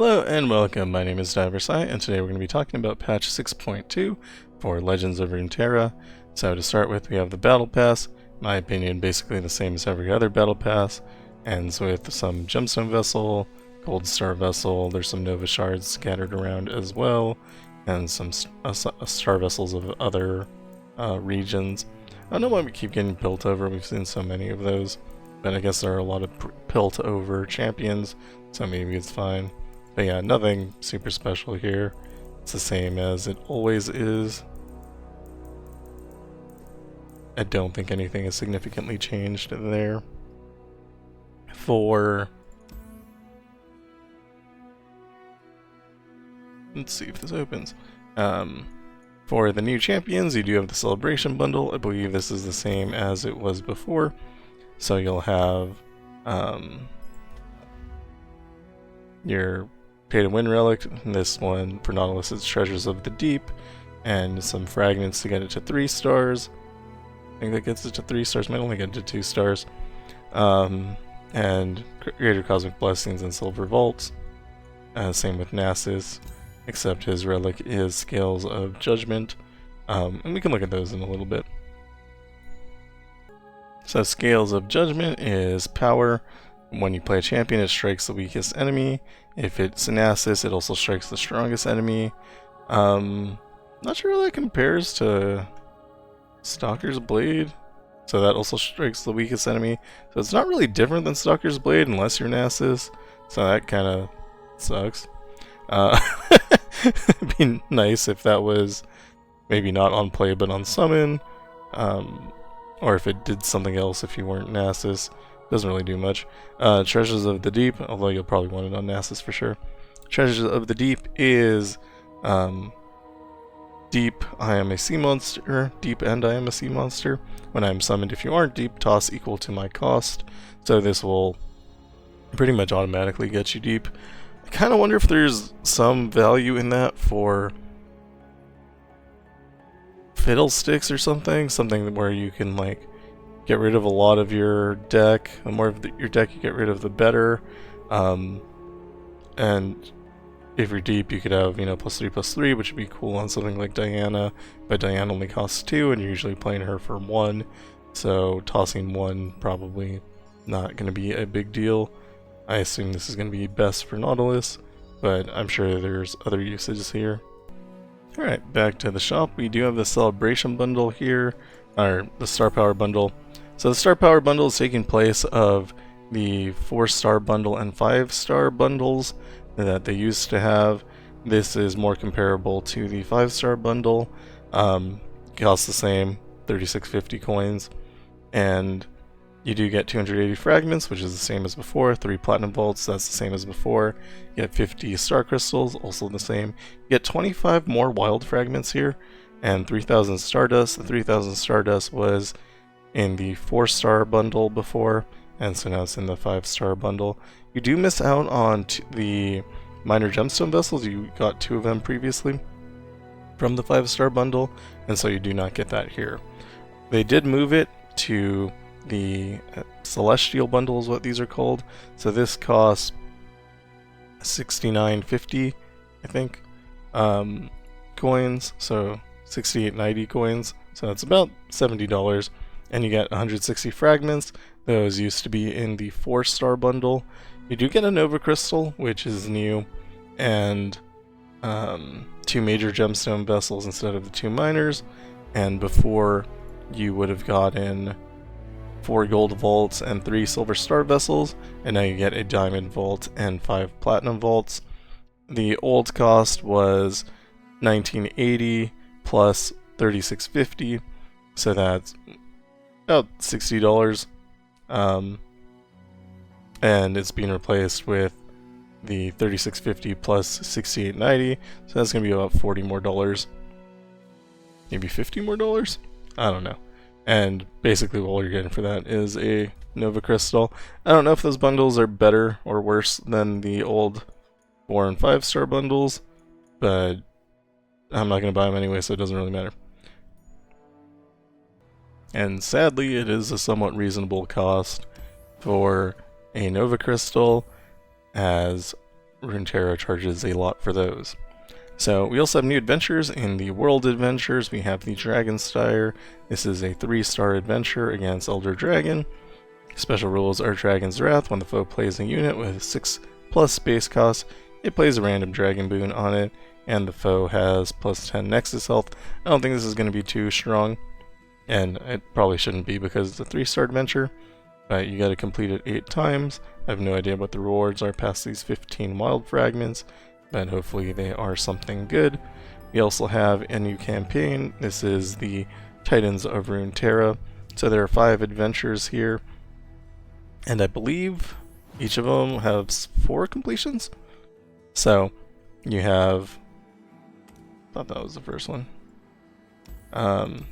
Hello and welcome, my name is Diversi, and today we're going to be talking about patch 6.2 for Legends of Runeterra. So to start with, we have the Battle Pass. In my opinion, basically the same as every other Battle Pass. Ends with some Gemstone Vessel, Gold Star Vessel, there's some Nova Shards scattered around as well, and some Star Vessels of other regions. I don't know why we keep getting built over, we've seen so many of those, but I guess there are a lot of built over champions, so maybe it's fine. But yeah, nothing super special here. It's the same as it always is. I don't think anything has significantly changed there. Let's see if this opens. For the new champions, you do have the Celebration Bundle. I believe this is the same as it was before. So you'll have your P2W Relic. This one for Nautilus is Treasures of the Deep, and some fragments to get it to 3 stars. I think that gets it to 3 stars, might only get it to 2 stars. And Greater Cosmic Blessings and Silver Vaults. Same with Nasus, except his relic is Scales of Judgment. And we can look at those in a little bit. So Scales of Judgment is power. When you play a champion, it strikes the weakest enemy. If it's Nasus, it also strikes the strongest enemy. Not sure how that compares to Stalker's Blade. So that also strikes the weakest enemy. So it's not really different than Stalker's Blade unless you're Nasus. So that kind of sucks. It'd be nice if that was maybe not on play but on summon. Or if it did something else if you weren't Nasus. Doesn't really do much. Treasures of the Deep, although you'll probably want it on Nasus for sure. Treasures of the Deep is Deep, I am a sea monster. Deep and I am a sea monster. When I am summoned, if you aren't deep, toss equal to my cost. So this will pretty much automatically get you deep. I kind of wonder if there's some value in that for Fiddlesticks or something. Something where you can like get rid of a lot of your deck. The more of your deck you get rid of, the better. And if you're deep, you could have, you know, +3/+3, which would be cool on something like Diana. But Diana only costs 2, and you're usually playing her for 1. So tossing 1 probably not going to be a big deal. I assume this is going to be best for Nautilus, but I'm sure there's other usages here. Alright, back to the shop. We do have the Celebration Bundle here, or the Star Power Bundle. So the Star Power Bundle is taking place of the 4-star bundle and 5-star bundles that they used to have. This is more comparable to the 5-star bundle. Costs the same, 3650 coins, and you do get 280 fragments, which is the same as before. 3 platinum vaults, that's the same as before. You get 50 star crystals, also the same. You get 25 more wild fragments here, and 3000 stardust. The 3000 stardust was in the 4-star bundle before, and so now it's in the 5-star bundle. You do miss out on the minor gemstone vessels. You got 2 of them previously from the 5-star bundle, and so you do not get that here. They did move it to the celestial bundle is what these are called. So this costs 6950, I think, coins, so 6890 coins, so that's about $70. And you get 160 fragments. Those used to be in the 4-star bundle. You do get a Nova Crystal, which is new, and 2 major gemstone vessels instead of the 2 minors. And before, you would have gotten 4 gold vaults and 3 silver star vessels, and now you get a diamond vault and 5 platinum vaults. The old cost was 1980 plus 3650, so that's about $60, and it's being replaced with the 3650 plus 6890, so that's gonna be about $40 more, maybe $50 more. I don't know. And basically all you're getting for that is a Nova Crystal. I don't know if those bundles are better or worse than the old 4 and 5-star bundles, but I'm not gonna buy them anyway, so it doesn't really matter. And sadly, it is a somewhat reasonable cost for a Nova Crystal, as Runeterra charges a lot for those. So we also have new adventures in the world adventures. We have the Dragonstyre. This is a 3-star adventure against Elder Dragon. Special rules are Dragon's Wrath. When the foe plays a unit with 6+ base cost, it plays a random dragon boon on it, and the foe has +10 Nexus health. I don't think this is going to be too strong, and it probably shouldn't be because it's a 3-star adventure, but you got to complete it 8 times. I have no idea what the rewards are past these 15 wild fragments, but hopefully they are something good. We also have a new campaign. This is the Titans of Runeterra. So there are 5 adventures here, and I believe each of them has 4 completions. So you have, I thought that was the first one.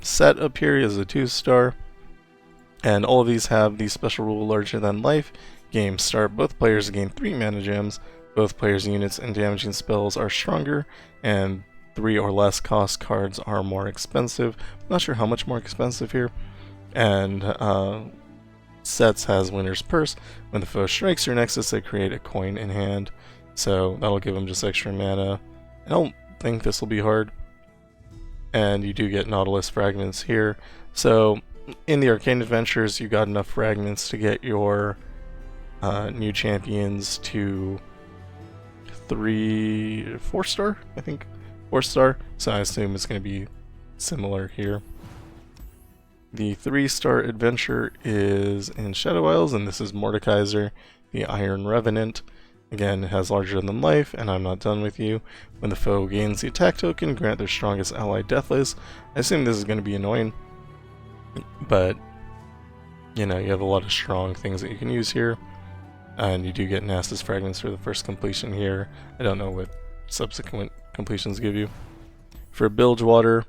Set up here is a 2-star, and all of these have the special rule larger than life. Game start, both players gain 3 mana gems. Both players' units and damaging spells are stronger, and 3 or less cost cards are more expensive. I'm not sure how much more expensive here. And sets has Winner's Purse. When the foe strikes your Nexus, they create a coin in hand. So that'll give them just extra mana. I don't think this will be hard. And you do get Nautilus fragments here. So in the Arcane Adventures, you got enough fragments to get your new champions to 4-star, I think. 4-star, so I assume it's going to be similar here. The 3-star adventure is in Shadow Isles, and this is Mordekaiser, the Iron Revenant. Again, it has larger than life, and I'm not done with you. When the foe gains the attack token, grant their strongest ally Deathless. I assume this is going to be annoying, but you know, you have a lot of strong things that you can use here. And you do get Nasus fragments for the first completion here. I don't know what subsequent completions give you. For Bilgewater,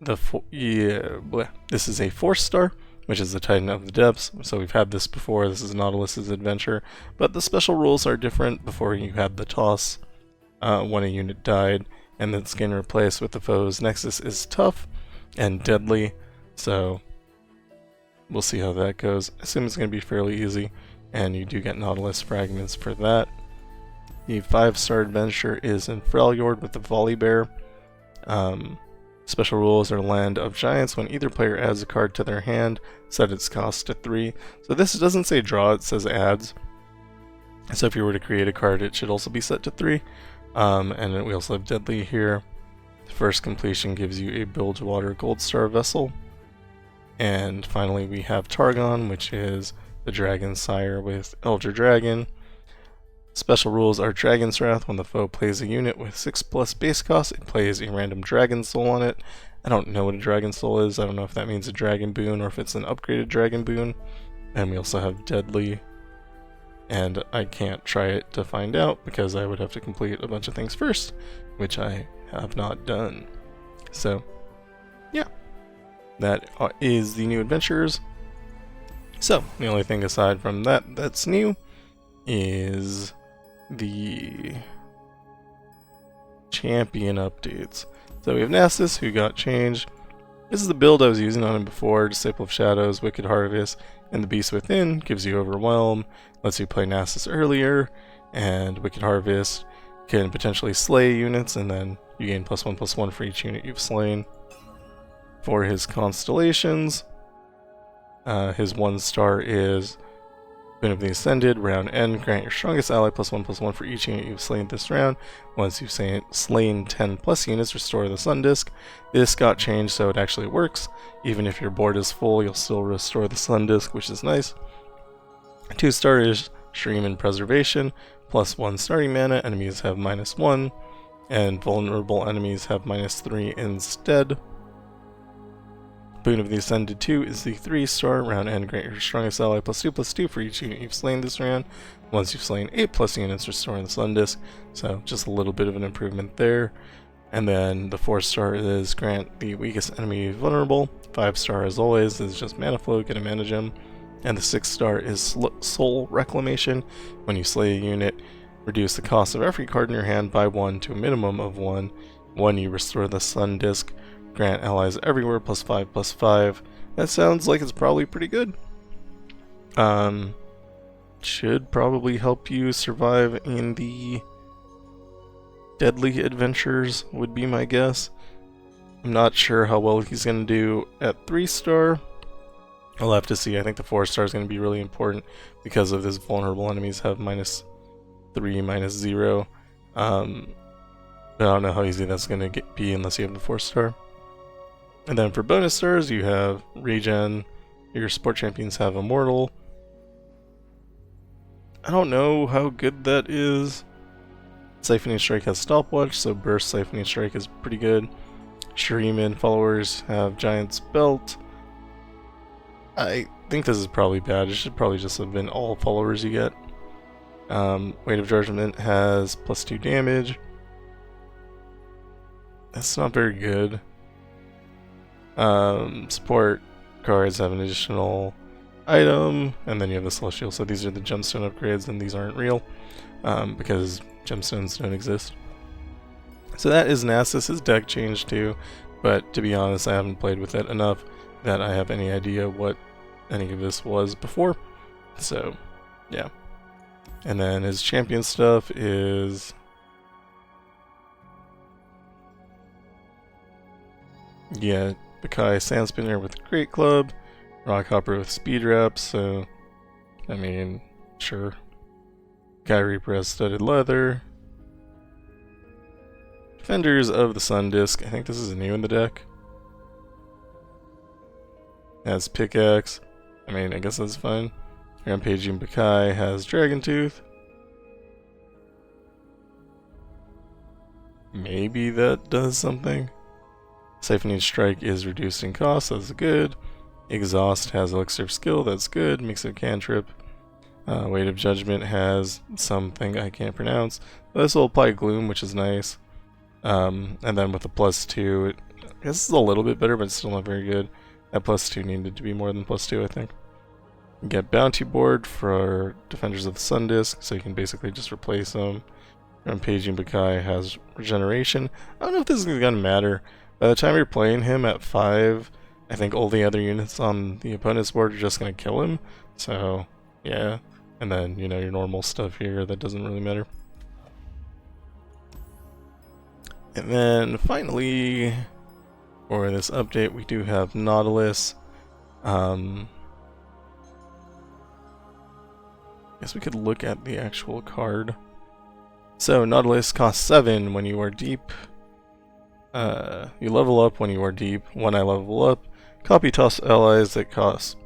this is a 4-star, which is the Titan of the Depths. So we've had this before. This is Nautilus's adventure, but the special rules are different. Before you had the toss when a unit died, and then skin replaced with the foe's Nexus is tough and deadly. So we'll see how that goes. I assume it's going to be fairly easy. And you do get Nautilus fragments for that. The 5-star adventure is in Freljord with the Volibear. Special rules are Land of Giants. When either player adds a card to their hand, set its cost to 3. So this doesn't say draw, it says adds. So if you were to create a card, it should also be set to 3. And then we also have Deadly here. The first completion gives you a Bilgewater Gold Star Vessel. And finally we have Targon, which is the Dragon Sire with Elder Dragon. Special rules are Dragon's Wrath. When the foe plays a unit with 6+ base cost, it plays a random Dragon Soul on it. I don't know what a Dragon Soul is. I don't know if that means a Dragon Boon or if it's an upgraded Dragon Boon. And we also have Deadly. And I can't try it to find out because I would have to complete a bunch of things first, which I have not done. So, yeah. That is the new adventures. So, the only thing aside from that that's new is the champion updates. So we have Nasus, who got changed. This is the build I was using on him before. Disciple of Shadows, Wicked Harvest, and the Beast Within gives you Overwhelm, lets you play Nasus earlier, and Wicked Harvest can potentially slay units, and then you gain +1/+1 for each unit you've slain. For his constellations, his 1-star is Boon of the Ascended, round end, grant your strongest ally +1/+1 for each unit you've slain this round. Once you've slain 10+ units, restore the Sun Disk. This got changed so it actually works. Even if your board is full, you'll still restore the Sun Disk, which is nice. 2-star is Stream and Preservation, +1 starting mana, enemies have -1, and vulnerable enemies have -3 instead. Boon of the Ascended 2 is the 3-star, round end, grant your strongest ally +2/+2 for each unit you've slain this round. Once you've slain 8+ units, restore the Sun Disk, so just a little bit of an improvement there. And then the 4-star is grant the weakest enemy vulnerable. 5-star, as always, is just mana flow, get a mana gem. And the 6-star is Soul Reclamation. When you slay a unit, reduce the cost of every card in your hand by 1 to a minimum of 1. When you restore the Sun Disk, grant allies everywhere +5/+5. That sounds like it's probably pretty good. Should probably help you survive in the Deadly Adventures would be my guess. I'm not sure how well he's going to do at 3-star. I'll have to see. I think the 4-star is going to be really important because of this vulnerable enemies have -3, -0. But I don't know how easy that's going to be unless you have the 4-star. And then for bonus stars, you have Regen. Your support champions have Immortal. I don't know how good that is. Siphoning Strike has Stopwatch, so Burst Siphoning Strike is pretty good. Shuriman followers have Giant's Belt. I think this is probably bad. It should probably just have been all followers you get. Weight of Judgment has +2 damage. That's not very good. Support cards have an additional item, and then you have the Celestial. So these are the gemstone upgrades, and these aren't real because gemstones don't exist. So that is Nasus' deck change too, but to be honest, I haven't played with it enough that I have any idea what any of this was before. So, yeah. And then his champion stuff is... yeah, Bakai Sandspinner with Great Club, Rockhopper with Speed Wrap, so, I mean, sure. Sky Reaper has Studded Leather. Defenders of the Sun Disk, I think this is new in the deck. Has Pickaxe, I mean, I guess that's fine. Rampaging Bakai has Dragon Tooth. Maybe that does something. Siphoning Strike is reduced in cost, that's good. Exhaust has Elixir of Skill, that's good. Makes it a cantrip. Weight of Judgment has something I can't pronounce. This will apply Gloom, which is nice. And then with the +2, I guess it's a little bit better, but it's still not very good. That +2 needed to be more than +2, I think. You get Bounty Board for Defenders of the Sun Disk, so you can basically just replace them. Rampaging Bakai has Regeneration. I don't know if this is going to matter. By the time you're playing him at 5, I think all the other units on the opponent's board are just going to kill him. So, yeah. And then, you know, your normal stuff here, that doesn't really matter. And then, finally, for this update, we do have Nautilus. I guess we could look at the actual card. So, Nautilus costs 7 when you are deep. You level up when you are deep. When I level up, copy toss allies that cost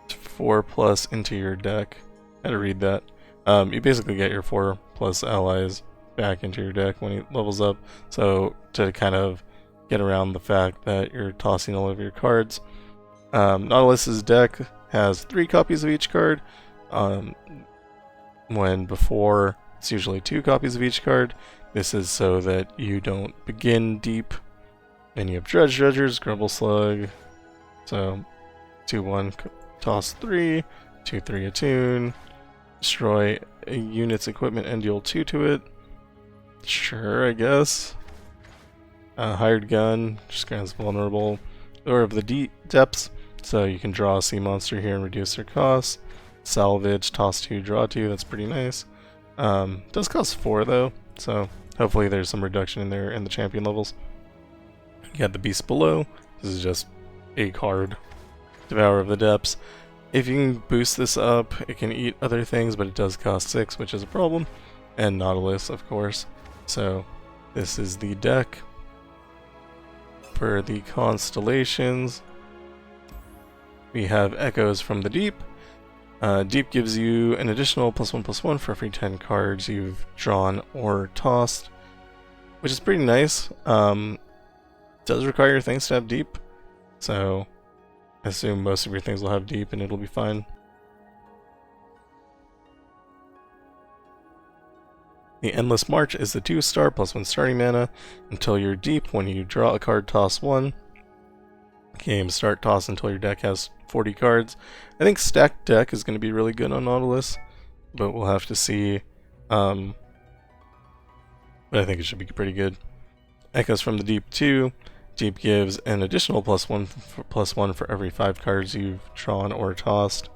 4+ into your deck. I had to read that. You basically get your 4+ allies back into your deck when he levels up. So to kind of get around the fact that you're tossing all of your cards, Nautilus's deck has 3 copies of each card. When before it's usually 2 copies of each card. This is so that you don't begin deep. Then you have Dredgers, Grumble Slug. So 2/1 toss 3, 2/3 attune, destroy a unit's equipment and deal 2 to it. Sure, I guess. Hired Gun, just kind of vulnerable. Lure of the Depths, so you can draw a sea monster here and reduce their cost. Salvage, toss 2, draw 2, that's pretty nice. Does cost 4 though, so hopefully there's some reduction in there in the champion levels. You got the Beast Below, this is just a card. Devourer of the Depths. If you can boost this up, it can eat other things, but it does cost 6, which is a problem. And Nautilus, of course. So, this is the deck. For the constellations, we have Echoes from the Deep. Deep gives you an additional +1/+1 for every 10 cards you've drawn or tossed, which is pretty nice. Does require things to have Deep, so I assume most of your things will have Deep and it'll be fine. The Endless March is the 2-star +1 starting mana until you're deep. When you draw a card, toss 1. Game start, toss until your deck has 40 cards. I think stacked deck is going to be really good on Nautilus, but we'll have to see. But I think it should be pretty good. Echoes from the Deep 2. Deep gives an additional +1 for every 5 cards you've drawn or tossed.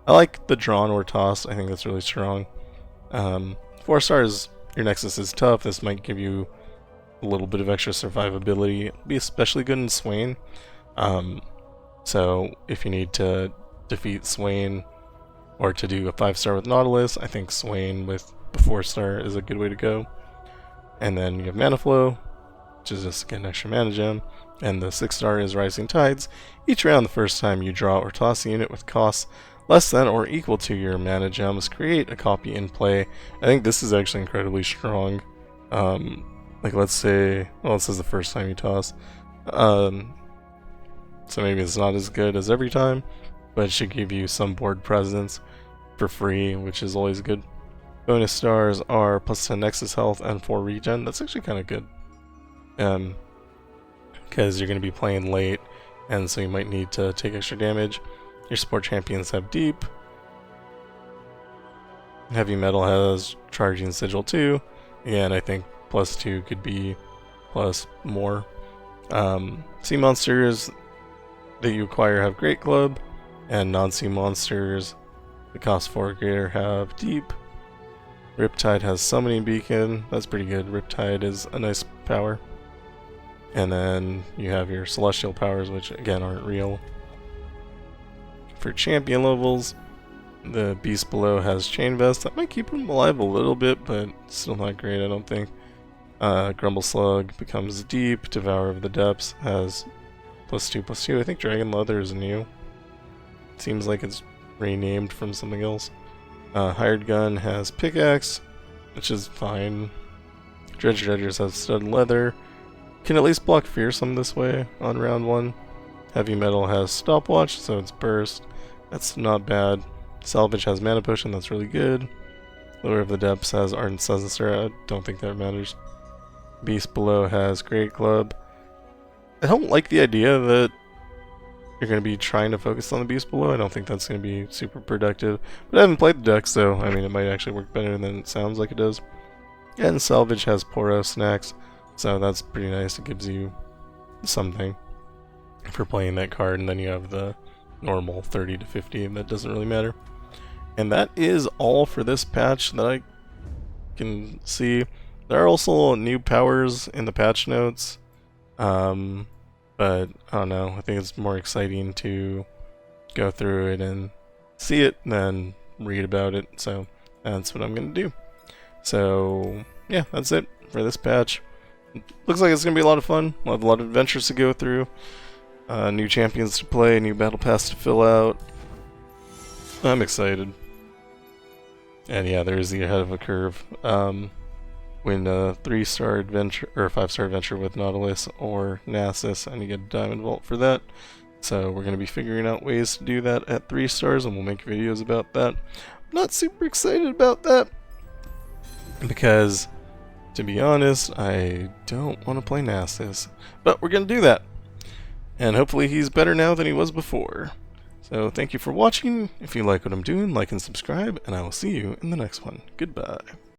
I like the drawn or tossed. I think that's really strong. 4 stars, your Nexus is tough. This might give you a little bit of extra survivability. It'll be especially good in Swain. So if you need to defeat Swain or to do a 5-star with Nautilus, I think Swain with the 4-star is a good way to go. And then you have Mana Flow, which is just again extra mana gem, and the 6-star is Rising Tides. Each round, the first time you draw or toss a unit with costs less than or equal to your mana gems, create a copy in play. I think this is actually incredibly strong. Like let's say, well, it says the first time you toss, so maybe it's not as good as every time, but it should give you some board presence for free, which is always good. Bonus stars are plus 10 Nexus health and 4 regen. That's actually kind of good. Because you're going to be playing late, and so you might need to take extra damage. Your support champions have deep. Heavy metal has charging sigil 2. Again, I think plus 2 could be plus more. Sea monsters that you acquire have Great Club, and non-sea monsters that cost 4 or greater have deep. Riptide has Summoning Beacon. That's pretty good. Riptide is a nice power. And then you have your celestial powers, which again aren't real. For champion levels, the beast below has Chain Vest. That might keep him alive a little bit, but still not great, I don't think. Grumble Slug becomes deep. Devourer of the Depths has +2/+2. I think Dragon Leather is new. Seems like it's renamed from something else. Hired Gun has Pickaxe, which is fine. Dredgers has Stud Leather. Can at least block Fearsome this way on round 1. Heavy Metal has Stopwatch, so it's Burst. That's not bad. Salvage has Mana Potion, that's really good. Lure of the Depths has Ardent Sunstar, I don't think that matters. Beast Below has Great Club. I don't like the idea that you're going to be trying to focus on the Beast Below. I don't think that's going to be super productive. But I haven't played the deck, so I mean it might actually work better than it sounds like it does. And Salvage has Poro Snacks, so that's pretty nice. It gives you something for playing that card, and then you have the normal 30 to 50, and that doesn't really matter. And that is all for this patch that I can see. There are also new powers in the patch notes, but I don't know, I think it's more exciting to go through it and see it than read about it, so that's what I'm going to do. So yeah, that's it for this patch. Looks like it's going to be a lot of fun. We'll have a lot of adventures to go through, new champions to play, new battle pass to fill out. I'm excited. And yeah, there's the ahead of a curve. Win a 3-star adventure or a 5-star adventure with Nautilus or Nasus, and you get a Diamond Vault for that. So we're going to be figuring out ways to do that at 3 stars, and we'll make videos about that. I'm not super excited about that because, to be honest, I don't want to play Nasus. But we're going to do that. And hopefully he's better now than he was before. So thank you for watching. If you like what I'm doing, like and subscribe, and I will see you in the next one. Goodbye.